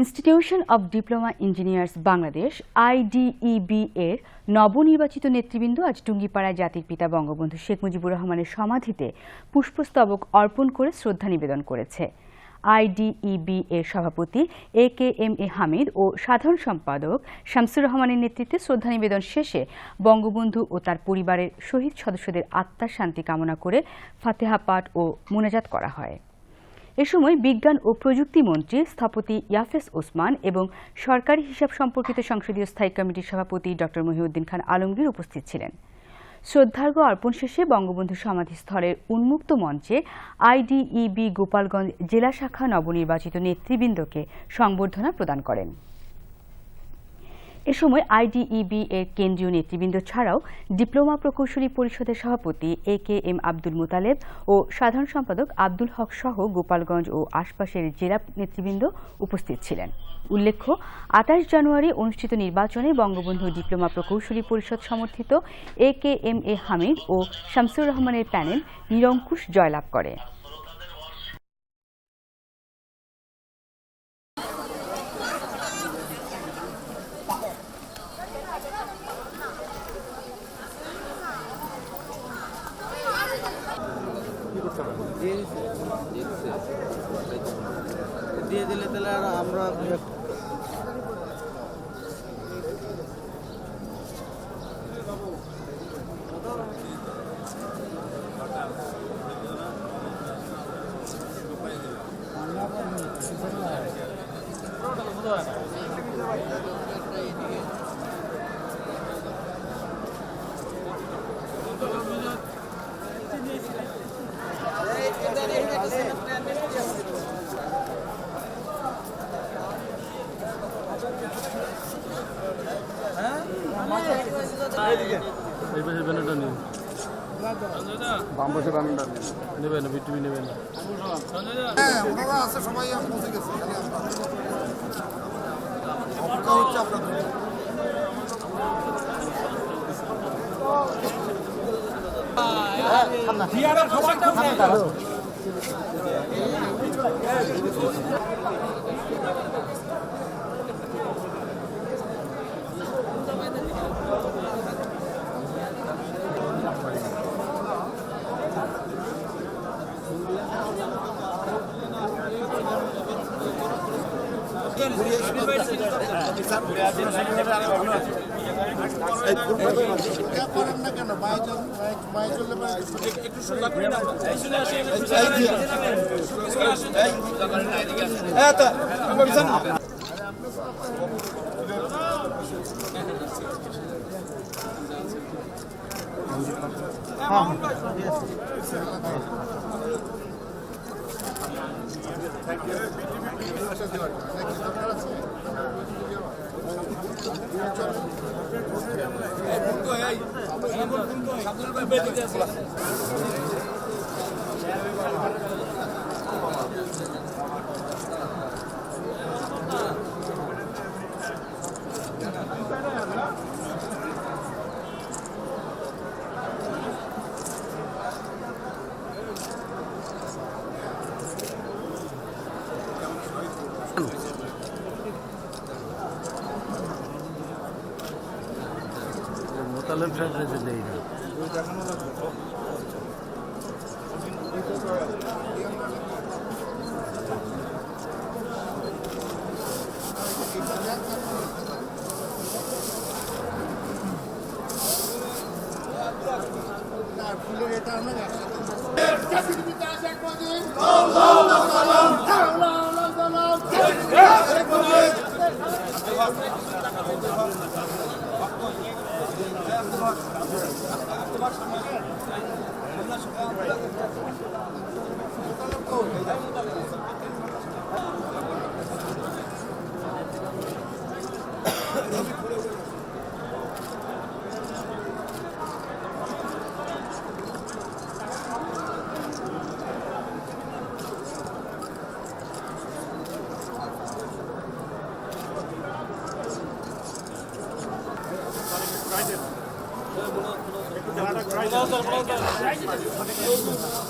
Institution of diploma engineers Bangladesh IDEB এর নবনির্বাচিত নেতৃবৃন্দ আজ টুঙ্গিপাড়ায় জাতির পিতা বঙ্গবন্ধু শেখ মুজিবুর রহমানের সমাধিতে পুষ্পস্তবক অর্পণ করে শ্রদ্ধা নিবেদন করেছে। IDEB এর সভাপতি AKMA হামিদ ও সাধারণ সম্পাদক শামসুর রহমানের নেতৃত্বে শ্রদ্ধা নিবেদন শেষে বঙ্গবন্ধু ও তার পরিবারের শহীদ সদস্যদের আত্মার শান্তি কামনা করে ফাতেহা পাঠ ও মোনাজাত করা হয়। এ সময় বিজ্ঞান ও প্রযুক্তি মন্ত্রী স্থপতি ইয়াফেস ওসমান এবং সরকারি হিসাব সম্পর্কিত সংসদীয় স্থায়ী কমিটির সভাপতি ডক্টর মহিউদ্দিন খান আলমগীর উপস্থিত ছিলেন। শ্রদ্ধার্ঘ্য অর্পণ শেষে বঙ্গবন্ধু সমাধিস্থলের উন্মুক্ত মঞ্চে IDEB গোপালগঞ্জ জেলা শাখা নবনির্বাচিত নেতৃবৃন্দকে সংবর্ধনা প্রদান করেন। এ সময় IDEB এর কেন্দ্রীয় নেতৃবৃন্দ ছাড়াও ডিপ্লোমা প্রকৌশলী পরিষদের সভাপতি AKM আব্দুল মোতালেব ও সাধারণ সম্পাদক আব্দুল হক সহ গোপালগঞ্জ ও আশপাশের জেলা নেতৃবৃন্দ উপস্থিত ছিলেন। উল্লেখ্য, 28 জানুয়ারি অনুষ্ঠিত নির্বাচনে বঙ্গবন্ধু ডিপ্লোমা প্রকৌশলী পরিষদ সমর্থিত AKMA হামিদ ও শামসুর রহমানের প্যানেল নিরঙ্কুশ জয়লাভ করে। দিয়ে দিলে তাহলে আর আমরা মোতালেব ফ্যাক্টরিতে দেই না।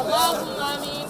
اللهم آمين.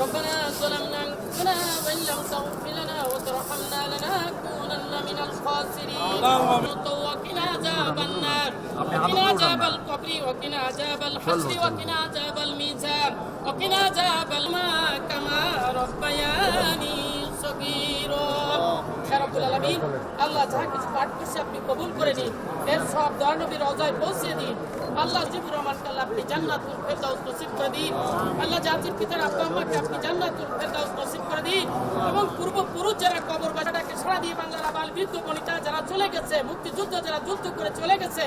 ربنا ظلمنا ربنا وإن لم تغفر لنا وترحمنا لنكونن من الخاسرين وقنا عذاب النار وقنا عذاب القبر وقنا عذاب الحشر وقنا عذاب الميزان وقنا عذاب الماء كما ربياني صغيرا يا رب العالمين আল্লাহ যাহা কিছু পাঠ করছে আপনি কবুল করে নিন এর সব দয়ার নবীর রওজায় পৌঁছে দিন আল্লাহ জিবুর রহমানকে আল্লাহ আপনি জান্নাতুল ফেরদাউস নসিব করে দিন আল্লাহ জাতির পিতার আব্বা আম্মাকে আপনি জান্নাতুল ফেরদাউস নসিব করে দিন এবং পূর্বপুরুষ যারা কবরবাসীটাকে সারা দিয়ে বাংলার আবাল বৃদ্ধ বনিতা যারা চলে গেছে মুক্তিযুদ্ধ যারা যুদ্ধ করে চলে গেছে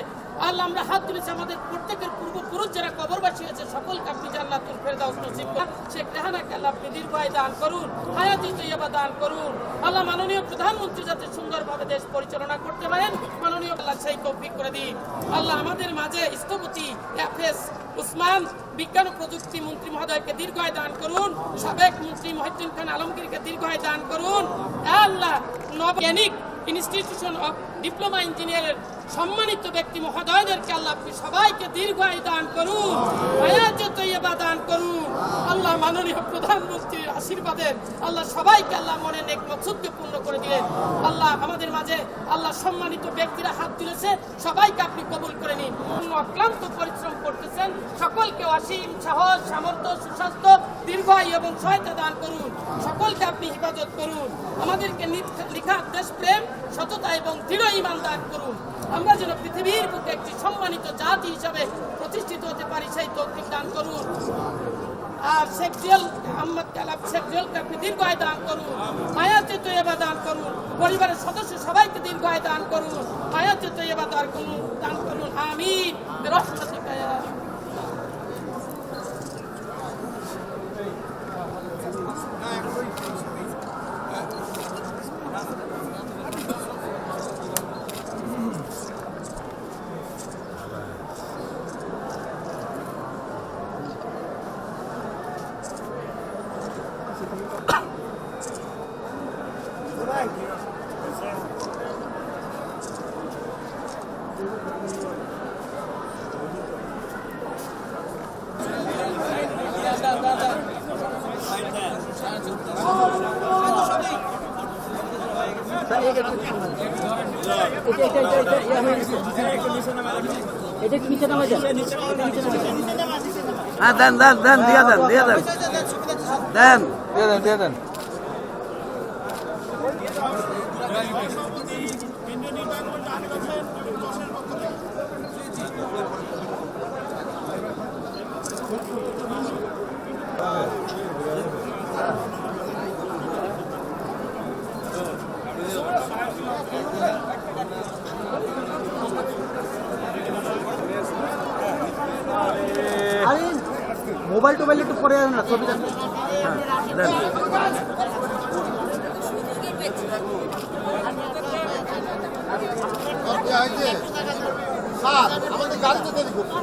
আল্লাহ আমরা হাত তুলেছি আমাদের প্রত্যেকের পূর্বপুরুষ যারা কবরবাসী হয়েছে সকলকে আপনি জান্নাতুল ফেরদাউস নসিব করুন শেখ রেহানাকে আল্লাহ আপনি দীর্ঘায়ু দান করুন হায়াতি তৈয়বা দান করুন আল্লাহ মাননীয় প্রধানমন্ত্রী যাতে সুন্দরভাবে দেশ পরিচালনা করতে পারেন মাননীয় আল্লাহ সেই তৌফিক করে দিন আল্লাহ আমাদের মাঝে স্থপতি এফএস উসমান বিজ্ঞান ও প্রযুক্তি মন্ত্রী মহোদয়কে দীর্ঘায়ু দান করুন সাবেক মন্ত্রী মহিউদ্দিন খান আলমগীরকে দীর্ঘায়ু দান করুন আল্লাহ নবজ্ঞানিক ইনস্টিটিউশন অফ ডিপ্লোমা ইঞ্জিনিয়ারের সম্মানিত ব্যক্তি মহোদয়দেরকে আল্লাহ আপনি সবাইকে দীর্ঘায়ু দান করুন হায়াতে তৈয়বা দান করুন আল্লাহ মাননীয় প্রধানমন্ত্রীর আশীর্বাদে আল্লাহ সবাইকে আল্লাহ মনে নেক মকসুদকে পূর্ণ করে দিলেন আল্লাহ আমাদের মাঝে আল্লাহ সম্মানিত ব্যক্তিরা হাত তুলেছে সবাইকে আপনি কবুল করে নিন অক্লান্ত পরিশ্রম করতেছেন সকলকে অসীম সাহস সামর্থ্য সুস্বাস্থ্য দীর্ঘায়ু এবং সহায়তা দান করুন সকলকে আপনি হেফাজত করুন আমাদেরকে নিখাত দেশপ্রেম সততা এবং দৃঢ় ঈমান দান করুন আমরা যেন পৃথিবীর বুকে একটি সম্মানিত জাতি হিসাবে প্রতিষ্ঠিত হতে পারি সেই তৌফিক দান করুন আর শেখ জিয়াউল আহমদ কালাম শেখ জিয়াউলকে আপনি দীর্ঘায়ু দান করুন হায়াতে তৈয়বা দান করুন পরিবারের সদস্য সবাইকে দীর্ঘায়ু দান করুন হায়াতে তৈয়বা দান করুন আমিন বিরহমাতিকা ইয়া হ্যাঁ দেন দেন দেন দিয়ে দেন দিয়ে দেন দেন দিয়ে দেন দিয়ে দেন মোবাইল টোবাইল একটু পরে না ছবি দেন আমাদের গাড়িতে দেরি করবো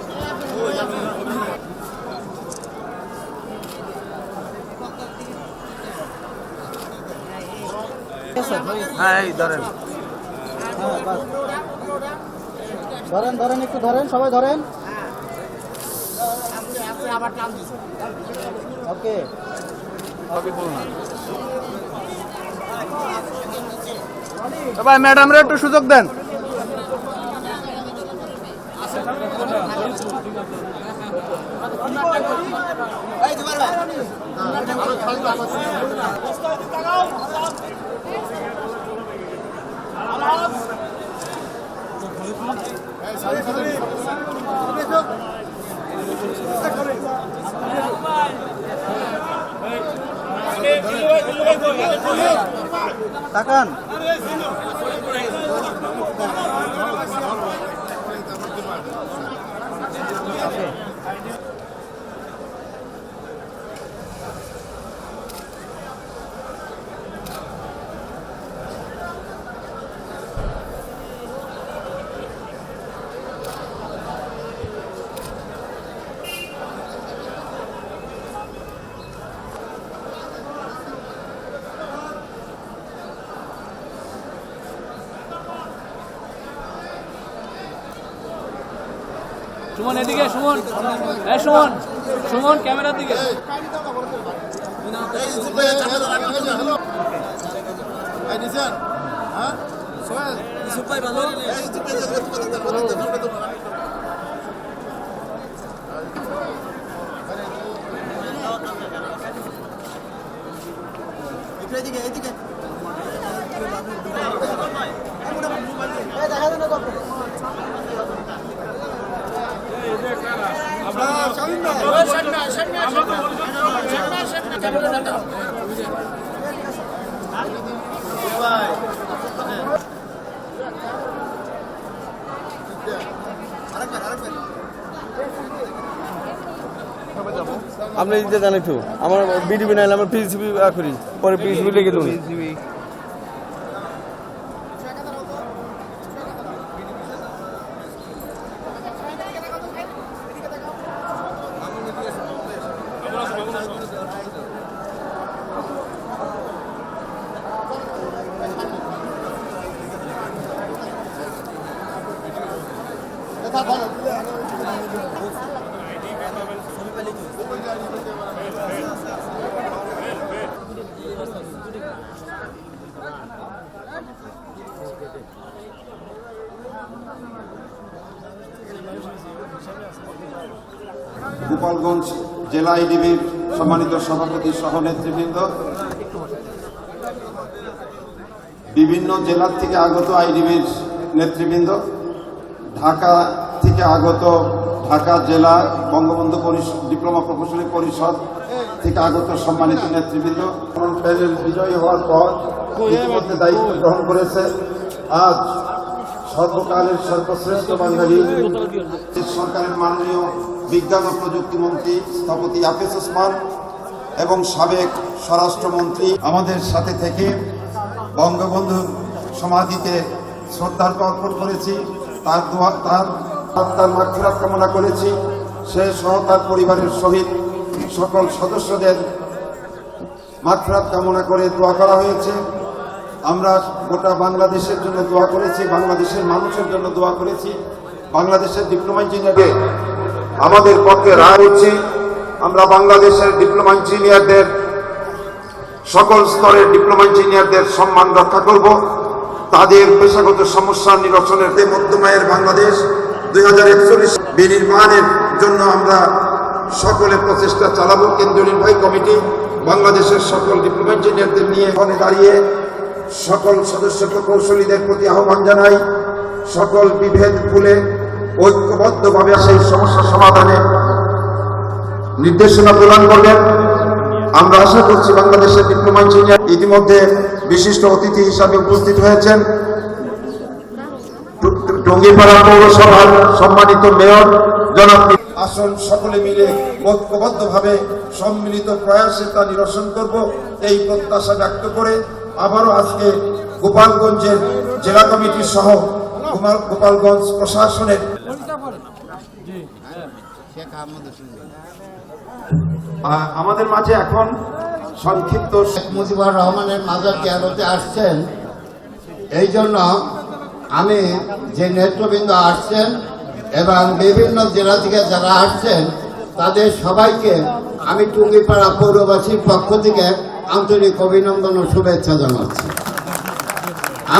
হ্যাঁ এই ধরেন ধরেন ধরেন একটু ধরেন সবাই ধরেন ওকে সবাই ম্যাডামরা একটু সুযোগ দেন তাকান সুমন এদিকে সুমন সুমন সুমন ক্যামেরার দিকে আপনি দিতে জানেন একটু আমার বিডিবি নাইলে আমার পিসিবি করি পরে পিসিবি লিখে দেবো গোপালগঞ্জ জেলা আইডিবির সম্মানিত সভাপতি সহ নেতৃবৃন্দ, বিভিন্ন জেলার থেকে আগত আইডিবির নেতৃবৃন্দ, ঢাকা থেকে আগত ঢাকা জেলা বঙ্গবন্ধু ডিপ্লোমা প্রকৌশলী পরিষদ থেকে আগত সম্মানিত নেতৃবৃন্দ, প্যানেল বিজয়ী হওয়ার পর ইতিমধ্যে দায়িত্ব গ্রহণ করেছে আজ সর্বকালের সর্বশ্রেষ্ঠ বাঙালি সরকারের মাননীয় বিজ্ঞান ও প্রযুক্তি মন্ত্রী স্থপতি হাফেজ ওসমান এবং সাবেক স্বরাষ্ট্রমন্ত্রী আমাদের সাথে থেকে বঙ্গবন্ধুর সমাধিতে শ্রদ্ধার্ঘ্য অর্পণ করেছি। তার মাগফিরাত কামনা করেছি। সে সহ তার পরিবারের সহিত সকল সদস্যদের মাগফিরাত কামনা করে দোয়া করা হয়েছে। আমরা গোটা বাংলাদেশের জন্য দোয়া করেছি, বাংলাদেশের মানুষের জন্য দোয়া করেছি। বাংলাদেশের ডিপ্লোমা ইঞ্জিনিয়ারদের আমাদের পক্ষে রায় হচ্ছে, আমরা বাংলাদেশের ডিপ্লোমা ইঞ্জিনিয়ারদের সকল স্তরের ডিপ্লোমা ইঞ্জিনিয়ারদের সম্মান রক্ষা করব। তাদের পেশাগত সমস্যা নিরসনের মধ্যমায়ের বাংলাদেশ 2041 বিনির্মাণের জন্য আমরা সকলে প্রচেষ্টা চালাবো। কেন্দ্রীয় নির্বাহী কমিটি বাংলাদেশের সকল ডিপ্লোমা ইঞ্জিনিয়ারদের নিয়ে এখানে দাঁড়িয়ে সকল সদস্য প্রকৌশলীদের প্রতি আহ্বান জানাই, সকল বিভেদ ভুলে ঐক্যবদ্ধভাবে সেই সমস্যা সমাধানে নির্দেশনা প্রদান করবেন। আমরা আশা করছি বাংলাদেশের ডিপ্লোমা ইঞ্জিনিয়ার ইতিমধ্যে বিশিষ্ট অতিথি হিসাবে উপস্থিত হয়েছেন টঙ্গীপাড়া পৌরসভার সম্মানিত মেয়র জনাব। আসুন সকলে মিলে ঐক্যবদ্ধভাবে সম্মিলিত প্রয়াসে তা নিরসন করব এই প্রত্যাশা ব্যক্ত করে আবারও আজকে গোপালগঞ্জের জেলা কমিটি সহ গোপালগঞ্জ প্রশাসনের আমাদের মাঝে এখন সংক্ষিপ্ত শেখ মুজিবুর রহমানের মাজার জিয়ারতে আসছেন। এই জন্য আমি যে নেতৃবৃন্দ আসছেন এবং বিভিন্ন জেলা থেকে যারা আসছেন তাদের সবাইকে আমি টুঙ্গিপাড়া পৌরবাসীর পক্ষ থেকে আন্তরিক অভিনন্দন ও শুভেচ্ছা জানাচ্ছি।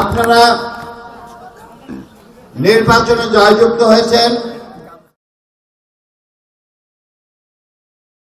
আপনারা নির্বাচনে জয়যুক্ত হয়েছেন।